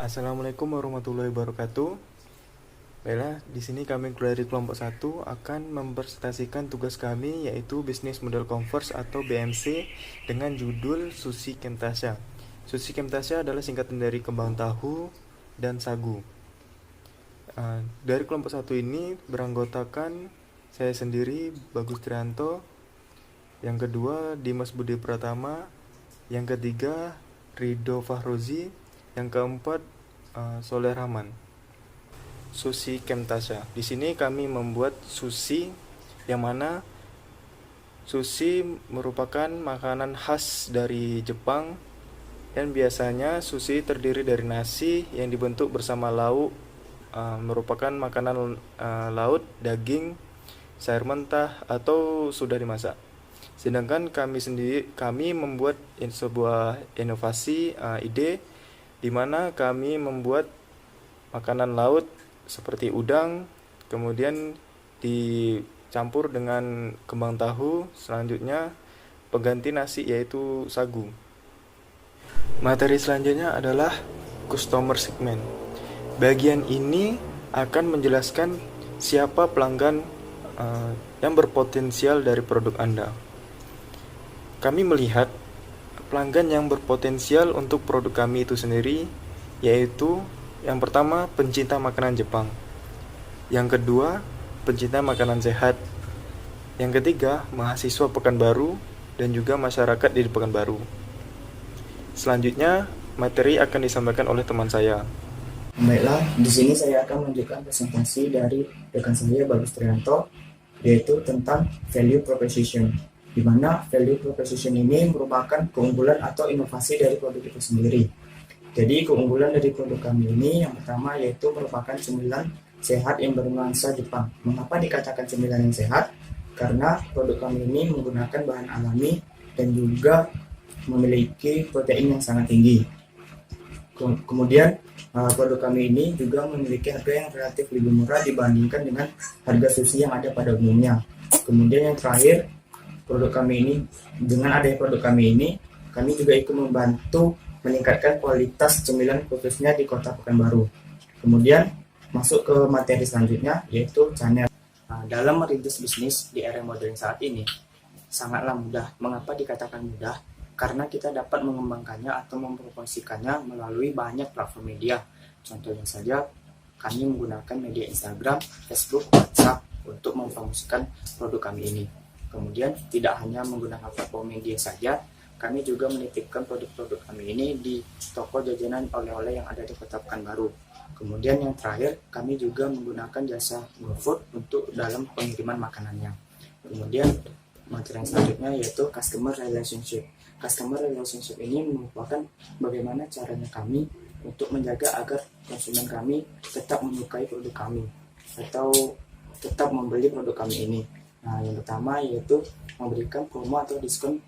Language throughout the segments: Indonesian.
Assalamualaikum warahmatullahi wabarakatuh. Baiklah, di sini kami dari kelompok 1 akan mempresentasikan tugas kami, yaitu Business Model Converse atau BMC, dengan judul Sushi Camtasia. Sushi Camtasia adalah singkatan dari kembang tahu dan sagu. Dari kelompok 1 ini beranggotakan saya sendiri, Bagus Trianto, yang kedua Dimas Budi Pratama, yang ketiga Ridho Fahrozi, yang keempat Soleh Rahman. Sushi Camtasia. Di sini kami membuat sushi, yang mana sushi merupakan makanan khas dari Jepang, dan biasanya sushi terdiri dari nasi yang dibentuk bersama lauk, merupakan makanan laut, daging, sayur mentah atau sudah dimasak. Sedangkan kami membuat sebuah inovasi ide, di mana kami membuat makanan laut seperti udang, kemudian dicampur dengan kembang tahu, selanjutnya pengganti nasi yaitu sagu. Materi selanjutnya adalah customer segment. Bagian ini akan menjelaskan siapa pelanggan yang berpotensial dari produk Anda. Kami melihat pelanggan yang berpotensial untuk produk kami itu sendiri, yaitu yang pertama, pencinta makanan Jepang. Yang kedua, pencinta makanan sehat. Yang ketiga, mahasiswa Pekanbaru dan juga masyarakat di Pekanbaru. Selanjutnya, materi akan disampaikan oleh teman saya. Baiklah, di sini saya akan menunjukkan presentasi dari rekan saya Bagus Trianto, yaitu tentang value proposition, di mana value proposition ini merupakan keunggulan atau inovasi dari produk itu sendiri. Jadi keunggulan dari produk kami ini yang pertama yaitu merupakan cemilan sehat yang bernuansa Jepang. Mengapa dikatakan cemilan yang sehat? Karena produk kami ini menggunakan bahan alami dan juga memiliki protein yang sangat tinggi. Kemudian produk kami ini juga memiliki harga yang relatif lebih murah dibandingkan dengan harga sushi yang ada pada umumnya. Kemudian yang terakhir, dengan adanya produk kami ini, kami juga ikut membantu meningkatkan kualitas cemilan khususnya di Kota Pekanbaru. Kemudian masuk ke materi selanjutnya, yaitu channel. Dalam merintis bisnis di era modern saat ini sangatlah mudah. Mengapa dikatakan mudah? Karena kita dapat mengembangkannya atau mempromosikannya melalui banyak platform media. Contohnya saja, kami menggunakan media Instagram, Facebook, WhatsApp untuk mempromosikan produk kami ini. Kemudian tidak hanya menggunakan platform media saja, kami juga menitipkan produk-produk kami ini di toko jajanan oleh-oleh yang ada di Kota Pekanbaru. Kemudian yang terakhir, kami juga menggunakan jasa GoFood untuk dalam pengiriman makanannya. Kemudian materi yang selanjutnya yaitu customer relationship. Customer relationship ini merupakan bagaimana caranya kami untuk menjaga agar konsumen kami tetap menyukai produk kami atau tetap membeli produk kami ini. Nah, yang pertama yaitu memberikan promo atau diskon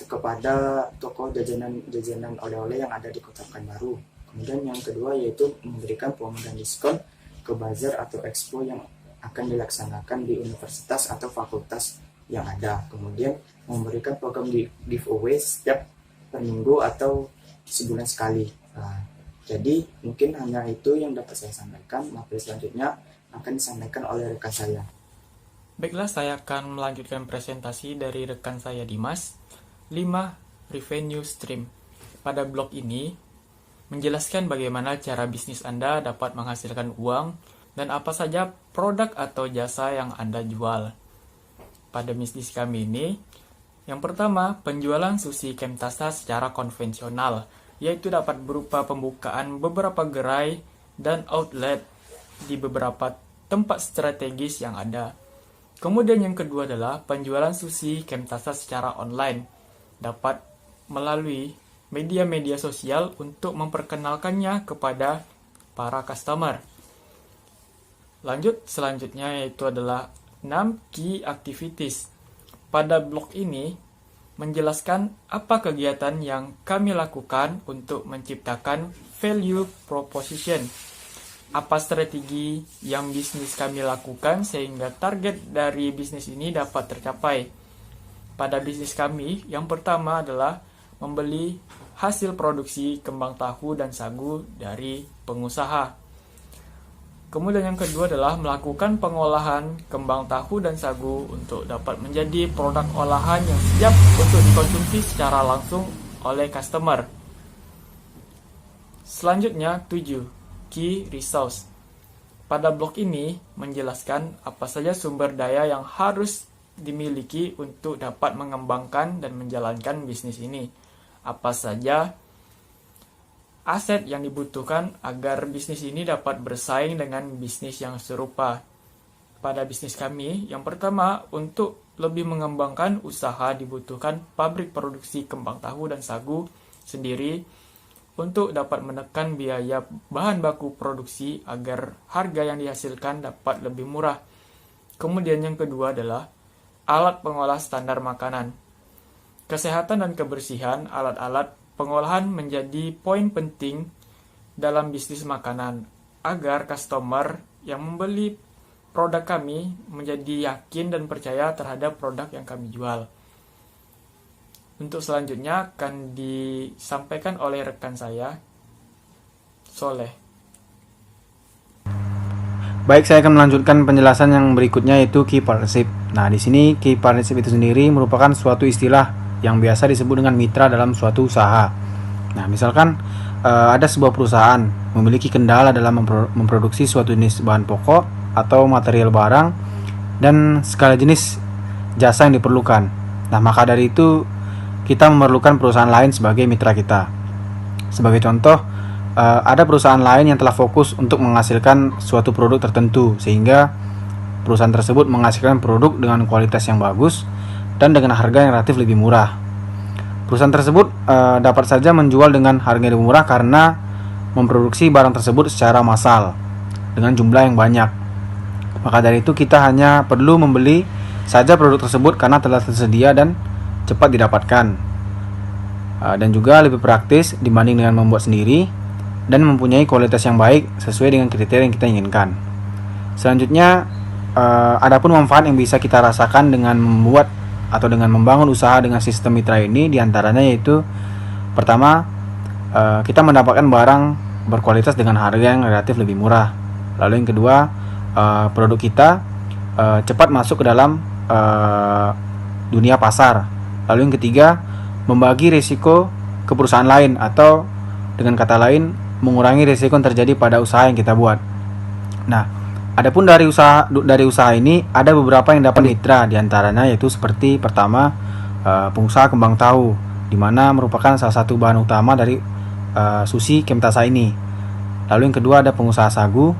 kepada toko jajanan oleh-oleh yang ada di Kota Pekanbaru. Kemudian yang kedua yaitu memberikan promo dan diskon ke bazar atau expo yang akan dilaksanakan di universitas atau fakultas yang ada. Kemudian memberikan program giveaway setiap per minggu atau sebulan sekali. Nah, jadi mungkin hanya itu yang dapat saya sampaikan. Materi selanjutnya akan disampaikan oleh rekan saya. Baiklah, saya akan melanjutkan presentasi dari rekan saya Dimas. 5. Revenue stream. Pada blog ini menjelaskan bagaimana cara bisnis Anda dapat menghasilkan uang dan apa saja produk atau jasa yang Anda jual. Pada bisnis kami ini, yang pertama, penjualan sushi Camtasia secara konvensional, yaitu dapat berupa pembukaan beberapa gerai dan outlet di beberapa tempat strategis yang ada. Kemudian yang kedua adalah penjualan sushi Camtasia secara online, dapat melalui media-media sosial untuk memperkenalkannya kepada para customer. Selanjutnya yaitu adalah 6 key activities. Pada blog ini menjelaskan apa kegiatan yang kami lakukan untuk menciptakan value proposition. Apa strategi yang bisnis kami lakukan sehingga target dari bisnis ini dapat tercapai. pada bisnis kami, yang pertama adalah membeli hasil produksi kembang tahu dan sagu dari pengusaha. Kemudian yang kedua adalah melakukan pengolahan kembang tahu dan sagu untuk dapat menjadi produk olahan yang siap untuk dikonsumsi secara langsung oleh customer. Selanjutnya 7. Key Resource. Pada blog ini menjelaskan apa saja sumber daya yang harus dimiliki untuk dapat mengembangkan dan menjalankan bisnis ini. Apa saja aset yang dibutuhkan agar bisnis ini dapat bersaing dengan bisnis yang serupa. Pada bisnis kami, yang pertama, untuk lebih mengembangkan usaha dibutuhkan pabrik produksi kembang tahu dan sagu sendiri untuk dapat menekan biaya bahan baku produksi agar harga yang dihasilkan dapat lebih murah. Kemudian yang kedua adalah alat pengolah standar makanan. Kesehatan dan kebersihan alat-alat pengolahan menjadi poin penting dalam bisnis makanan agar customer yang membeli produk kami menjadi yakin dan percaya terhadap produk yang kami jual. Untuk selanjutnya akan disampaikan oleh rekan saya, Soleh. Baik, saya akan melanjutkan penjelasan yang berikutnya, yaitu key partnership. Nah, di sini key partnership itu sendiri merupakan suatu istilah yang biasa disebut dengan mitra dalam suatu usaha. Nah, misalkan ada sebuah perusahaan memiliki kendala dalam memproduksi suatu jenis bahan pokok atau material barang dan segala jenis jasa yang diperlukan. Nah, maka dari itu kita memerlukan perusahaan lain sebagai mitra kita. Sebagai contoh, ada perusahaan lain yang telah fokus untuk menghasilkan suatu produk tertentu, sehingga perusahaan tersebut menghasilkan produk dengan kualitas yang bagus dan dengan harga yang relatif lebih murah. Perusahaan tersebut dapat saja menjual dengan harga yang lebih murah karena memproduksi barang tersebut secara massal dengan jumlah yang banyak. Maka dari itu kita hanya perlu membeli saja produk tersebut karena telah tersedia dan cepat didapatkan, dan juga lebih praktis dibanding dengan membuat sendiri dan mempunyai kualitas yang baik sesuai dengan kriteria yang kita inginkan. Selanjutnya, adapun manfaat yang bisa kita rasakan dengan membuat atau dengan membangun usaha dengan sistem mitra ini, diantaranya yaitu pertama, kita mendapatkan barang berkualitas dengan harga yang relatif lebih murah. Lalu yang kedua, produk kita cepat masuk ke dalam dunia pasar. Lalu yang ketiga, membagi risiko ke perusahaan lain, atau dengan kata lain, mengurangi risiko yang terjadi pada usaha yang kita buat. Nah, adapun dari usaha ini ada beberapa yang dapat mitra, diantaranya yaitu seperti pertama, pengusaha kembang tahu, di mana merupakan salah satu bahan utama dari sushi Kemtasa ini. Lalu yang kedua ada pengusaha sagu,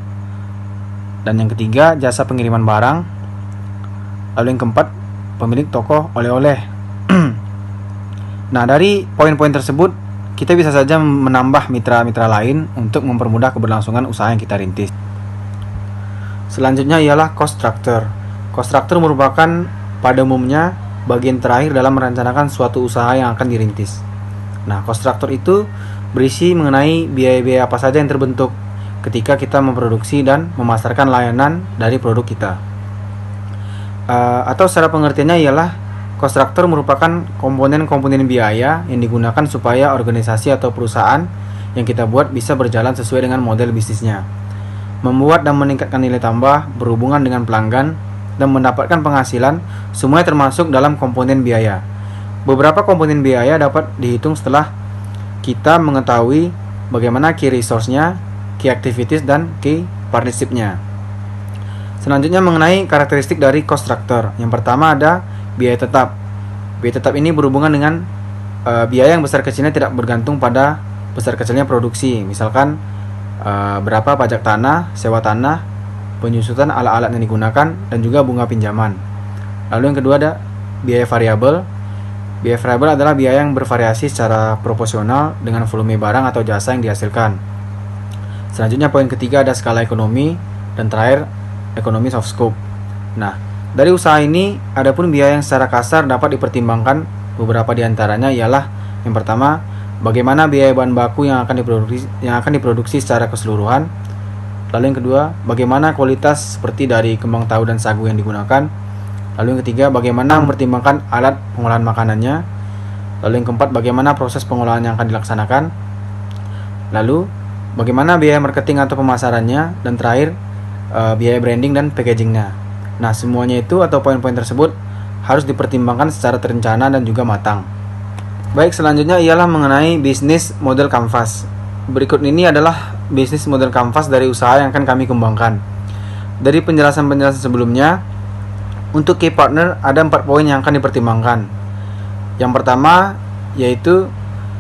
dan yang ketiga jasa pengiriman barang. Lalu yang keempat, pemilik toko oleh-oleh. Nah, dari poin-poin tersebut kita bisa saja menambah mitra-mitra lain untuk mempermudah keberlangsungan usaha yang kita rintis. Selanjutnya ialah cost structure. Cost structure merupakan pada umumnya bagian terakhir dalam merencanakan suatu usaha yang akan dirintis. Nah, cost structure itu berisi mengenai biaya-biaya apa saja yang terbentuk ketika kita memproduksi dan memasarkan layanan dari produk kita. Atau secara pengertiannya ialah cost structure merupakan komponen-komponen biaya yang digunakan supaya organisasi atau perusahaan yang kita buat bisa berjalan sesuai dengan model bisnisnya, membuat dan meningkatkan nilai tambah, berhubungan dengan pelanggan, dan mendapatkan penghasilan, semuanya termasuk dalam komponen biaya. Beberapa komponen biaya dapat dihitung setelah kita mengetahui bagaimana key resource-nya, key activities, dan key partnership-nya. Selanjutnya mengenai karakteristik dari cost structure. Yang pertama ada biaya tetap. Biaya tetap ini berhubungan dengan biaya yang besar kecilnya tidak bergantung pada besar kecilnya produksi. Misalkan berapa pajak tanah, sewa tanah, penyusutan alat-alat yang digunakan, dan juga bunga pinjaman. Lalu yang kedua ada biaya variabel. Biaya variabel adalah biaya yang bervariasi secara proporsional dengan volume barang atau jasa yang dihasilkan. Selanjutnya poin ketiga ada skala ekonomi, dan terakhir economies of scope. Nah, dari usaha ini adapun biaya yang secara kasar dapat dipertimbangkan. Beberapa diantaranya ialah yang pertama, bagaimana biaya bahan baku yang akan diproduksi secara keseluruhan. Lalu yang kedua, bagaimana kualitas seperti dari kembang tahu dan sagu yang digunakan. Lalu yang ketiga, bagaimana mempertimbangkan alat pengolahan makanannya. Lalu yang keempat, bagaimana proses pengolahan yang akan dilaksanakan. Lalu bagaimana biaya marketing atau pemasarannya. Dan terakhir, biaya branding dan packagingnya. Nah, semuanya itu atau poin-poin tersebut harus dipertimbangkan secara terencana dan juga matang. Baik, selanjutnya ialah mengenai bisnis model kanvas. Berikut ini adalah bisnis model kanvas dari usaha yang akan kami kembangkan. Dari penjelasan-penjelasan sebelumnya, untuk key partner ada 4 poin yang akan dipertimbangkan. Yang pertama yaitu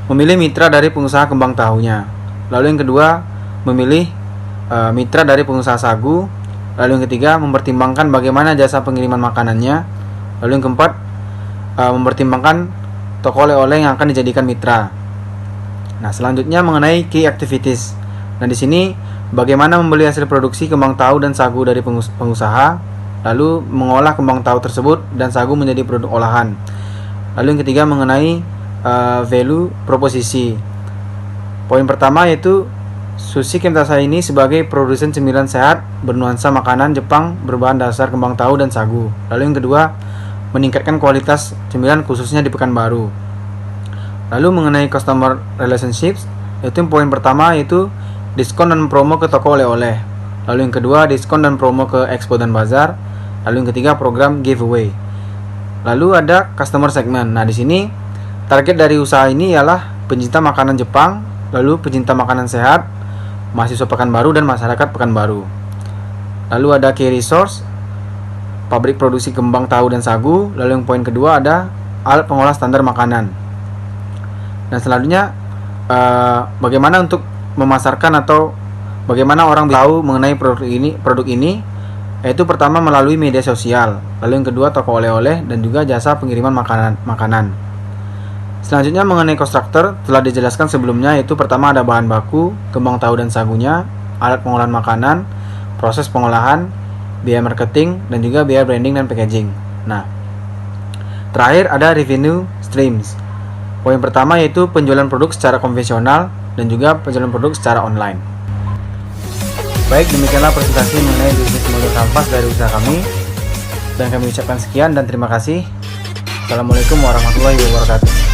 memilih mitra dari pengusaha kembang tahunya. Lalu yang kedua, memilih mitra dari pengusaha sagu. Lalu yang ketiga, mempertimbangkan bagaimana jasa pengiriman makanannya. Lalu yang keempat, mempertimbangkan toko oleh-oleh yang akan dijadikan mitra. Nah, selanjutnya mengenai key activities. Nah, di sini bagaimana membeli hasil produksi kembang tahu dan sagu dari pengusaha, lalu mengolah kembang tahu tersebut dan sagu menjadi produk olahan. Lalu yang ketiga mengenai value proposisi. Poin pertama yaitu Sushi Kemtasai ini sebagai produsen cemilan sehat bernuansa makanan Jepang berbahan dasar kembang tahu dan sagu. Lalu yang kedua, meningkatkan kualitas cemilan khususnya di Pekanbaru. Lalu mengenai customer relationships, itu poin pertama yaitu diskon dan promo ke toko oleh-oleh. Lalu yang kedua, diskon dan promo ke expo dan bazar. Lalu yang ketiga, program giveaway. Lalu ada customer segment. Nah, di sini target dari usaha ini ialah pencinta makanan Jepang, lalu pencinta makanan sehat, mahasiswa Pekanbaru dan masyarakat Pekanbaru. Lalu ada key resource, pabrik produksi kembang tahu dan sagu. Lalu yang poin kedua ada alat pengolah standar makanan. Dan selanjutnya bagaimana untuk memasarkan atau bagaimana orang tahu mengenai produk ini, yaitu pertama melalui media sosial, lalu yang kedua toko oleh-oleh dan juga jasa pengiriman makanan. Selanjutnya mengenai cost structure telah dijelaskan sebelumnya, yaitu pertama ada bahan baku, kembang tahu dan sagunya, alat pengolahan makanan, proses pengolahan, biaya marketing dan juga biaya branding dan packaging. Nah, terakhir ada revenue streams. Poin pertama yaitu penjualan produk secara konvensional dan juga penjualan produk secara online. Baik, demikianlah presentasi mengenai bisnis model kanvas dari usaha kami. Dan kami ucapkan sekian dan terima kasih. Assalamualaikum warahmatullahi wabarakatuh.